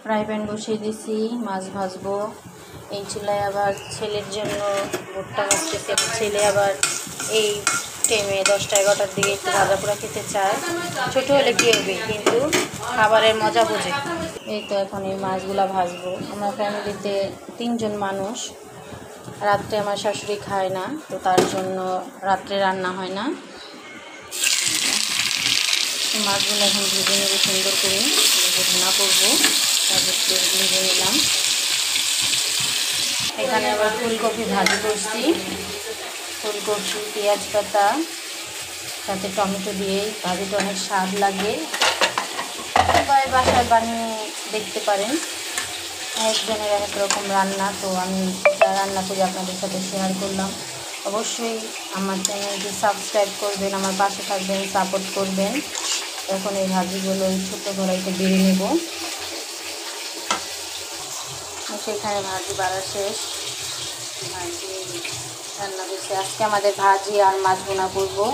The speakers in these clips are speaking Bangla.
ফ্রাই প্যান বসিয়ে দিছি, মাছ ভাজবো। এই চুলায় আবার ছেলের জন্য ভুট্টা ভাজতেছে। ছেলে আবার এই টাইমে 10টা-11টার দিকে একটু ভাজা পোড়া খেতে চায়। ছোটো হলে কী হবে, কিন্তু খাবারের মজা বোঝে। এই তো এখন এই মাছগুলা ভাজবো। আমার ফ্যামিলিতে 3 জন মানুষ। রাত্রে আমার শাশুড়ি খায় না, তো তার জন্য রাত্রে রান্না হয় না। মাছগুলো এখন ভেজে নেবো সুন্দর করে, ভুনা করবো। তারপর ভেজে নিলাম। এখানে আবার ফুলকপি ভাজি করছি। ফুলকপি, পেঁয়াজ পাতা, সাথে টমেটো দিয়ে ভাজিটা অনেক স্বাদ লাগে। সবাই বাসায় বানিয়ে দেখতে পারেন। একজনের এক রকম রান্না, তো আমি যা রান্না করি আপনাদের সাথে শেয়ার করলাম। অবশ্যই আমার চ্যানেলটি সাবস্ক্রাইব করবেন, আমার পাশে থাকবেন, সাপোর্ট করবেন। এখন এই ভাজিগুলো এই ছোটো কড়াইতে বেড়ে নেব। সেখানে ভাজি বাড়া শেষ, ভাজি রান্না করছি। আজকে আমাদের ভাজি আর মাছ ভুনা করবো।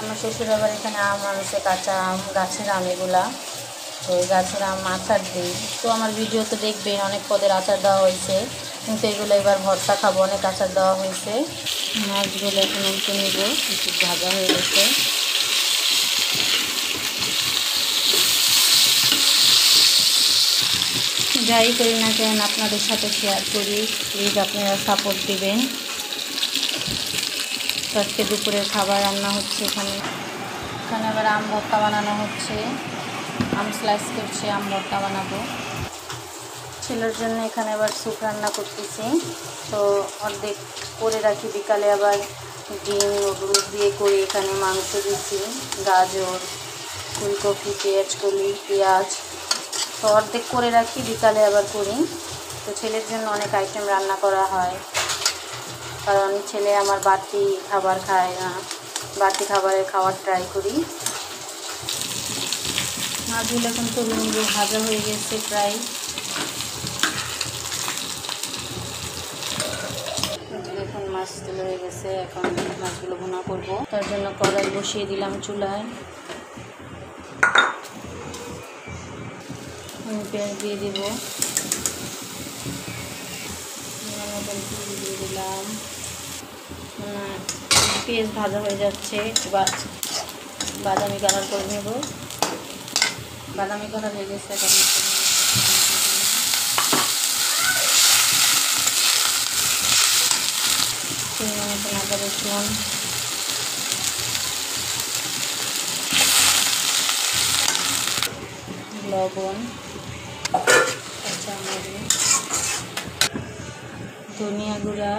আমার শ্বশুর আবার এখানে আম আনছে, কাঁচা আম, গাছের আম এগুলা। তো ওই গাছের আম আচার দিই। তো আমার ভিডিও তো দেখবেন, অনেক পদের আচার দেওয়া হয়েছে, কিন্তু এগুলো এবার ভর্তা খাবো। অনেক আচার দেওয়া হয়েছে। মাছগুলো এখন উল্টে নেব, একটু ভাজা হয়ে গেছে। যাই করি না কেন আপনাদের সাথে শেয়ার করি, প্লিজ আপনারা সাপোর্ট দিবেন। আজকে দুপুরের খাবার রান্না হচ্ছে। এখানে আবার আম ভর্তা বানানো হচ্ছে। আম স্লাইস করছে, আম ভর্তা বানাবো। ছেলের জন্য এখানে আবার স্যুপ রান্না করতেছি। তো অর্ধেক করে রাখি, বিকালে আবার ডিম নুডলস দিয়ে করি। এখানে মাংস দিচ্ছি, গাজর, ফুলকপি, পেঁয়াজ, তো অর্ধেক করে রাখি, বিকালে আবার করি। তো ছেলের জন্য অনেক আইটেম রান্না করা হয়, কারণ ছেলে আমার বাড়তি খাবার খায় না। বাড়তি খাবারের খাওয়ার ট্রাই করি। মাছগুলো এখন তুলে নিয়ে ভাজা হয়ে গেছে প্রায়। এখন মাছ তুলে হয়ে গেছে, এখন মাছগুলো ভুনা করবো। তার জন্য কড়াই বসিয়ে দিলাম চুলায়। পেঁয়াজ দিয়ে দিব, দিয়ে দিলাম। পেঁয়াজ ভাজা হয়ে যাচ্ছে, বাদামি কালার করে নেব। বাদামি কালার হয়ে গেছে, এখন আদা রসুন, লবণ, কাঁচামরিচ, ধনিয়া গুঁড়া,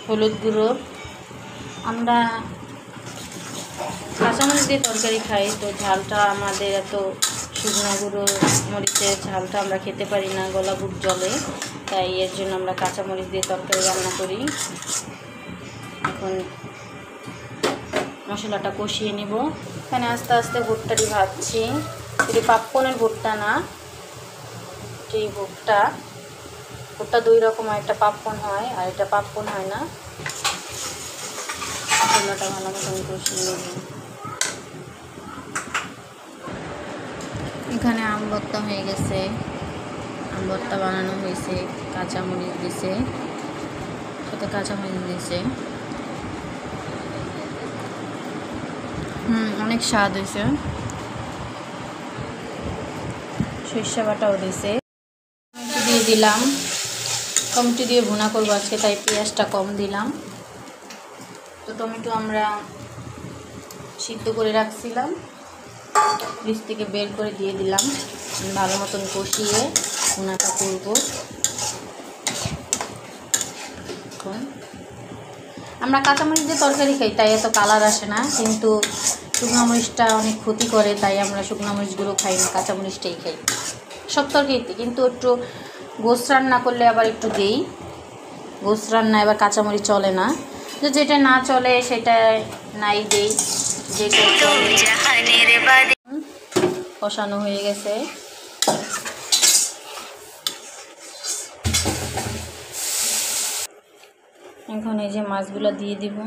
হলুদ গুঁড়ো। আমরা কাঁচামরিচ দিয়ে তরকারি খাই, তো ঝালটা আমাদের এত শুকনো গুঁড়ো মরিচের ঝালটা আমরা খেতে পারি না, গলা বুক জ্বলে। তাই এর জন্য আমরা কাঁচামরিচ দিয়ে তরকারি রান্না করি। এখন মশলাটা কষিয়ে নেব। এখানে আস্তে আস্তে ভুট্টাটি ভাজছি। এটি পাপ্পনের ভুট্টা না, এই ভুট্টা 2 রকম হয়, একটা পাপ্পন হয় আর এটা পাপ্পন হয় না। মশলাটা ভালো মতন কষিয়ে নেব। এখানে আম ভর্তা হয়ে গেছে, আম ভর্তা বানানো হয়েছে। কাঁচামরিচ দিছে, সাথে কাঁচামরিচ দিছে। অনেক স্বাদ হয়েছে। সরিষা বাটাও দিছে। টমেটো দিয়ে দিলাম, টমেটো দিয়ে ভুনা করবো আজকে, তাই পেঁয়াজটা কম দিলাম। তো টমেটো আমরা সিদ্ধ করে রাখছিলাম, ফ্রিজ থেকে বের করে দিয়ে দিলাম। ভালো মতন কষিয়ে ভুনাটা করবো। আমরা কাঁচামরিচ দিয়ে তরকারি খাই, তাই এত কালার আসে না, কিন্তু শুকনো মরিচটা অনেক ক্ষতি করে, তাই আমরা শুকনো মরিচগুলো খাই না, কাঁচামরিচটাই খাই সব তরকারিতে। কিন্তু একটু গোস রান্না করলে আবার একটু দিই। গোস রান্না এবার কাঁচামরিচ চলে না, তো যেটা না চলে সেটা নাই দেই, যেটা চলে। কষানো হয়ে গেছে। এখন এই যে মাছগুলো দিয়ে দিব।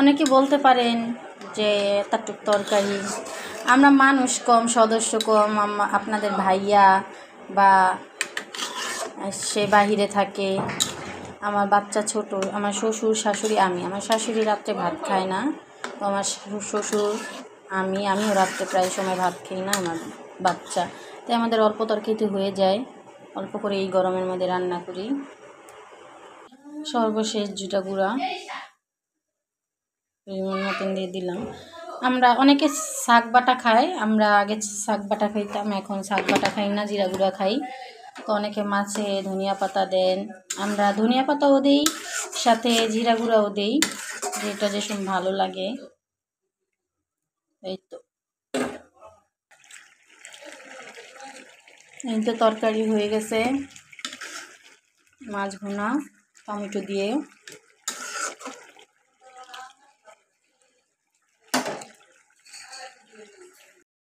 অনেকে বলতে পারেন যে এতটুক তরকারি, আমরা মানুষ কম, সদস্য কম, আপনাদের ভাইয়া বা সে বাহিরে থাকে, আমার বাচ্চা ছোট, আমার শ্বশুর শাশুড়ি, আমার শাশুড়ি রাত্রে ভাত খায় না, তো আমার শ্বশুর আমিও রাত্রে প্রায় সময় ভাত খাই না, আমার বাচ্চা, তাই আমাদের অল্প তরকারিতে হয়ে যায়, অল্প করে এই গরমের মধ্যে রান্না করি। সর্বশেষ জিরা গুঁড়া পরিমাণ মতন দিয়ে দিলাম। আমরা অনেকে শাক বাটা খায়, আমরা আগে শাক বাটা খাইতাম, এখন শাক বাটা খাই না, জিরা গুঁড়া খাই। তো অনেকে মাছে ধনিয়া পাতা দেন, আমরা ধনিয়া পাতাও দিই, সাথে জিরা গুঁড়াও দিই, যেটা যেসব ভালো লাগে। এই তো তরকারি হয়ে গেছে, মাছ ভুনা টমেটো দিয়ে।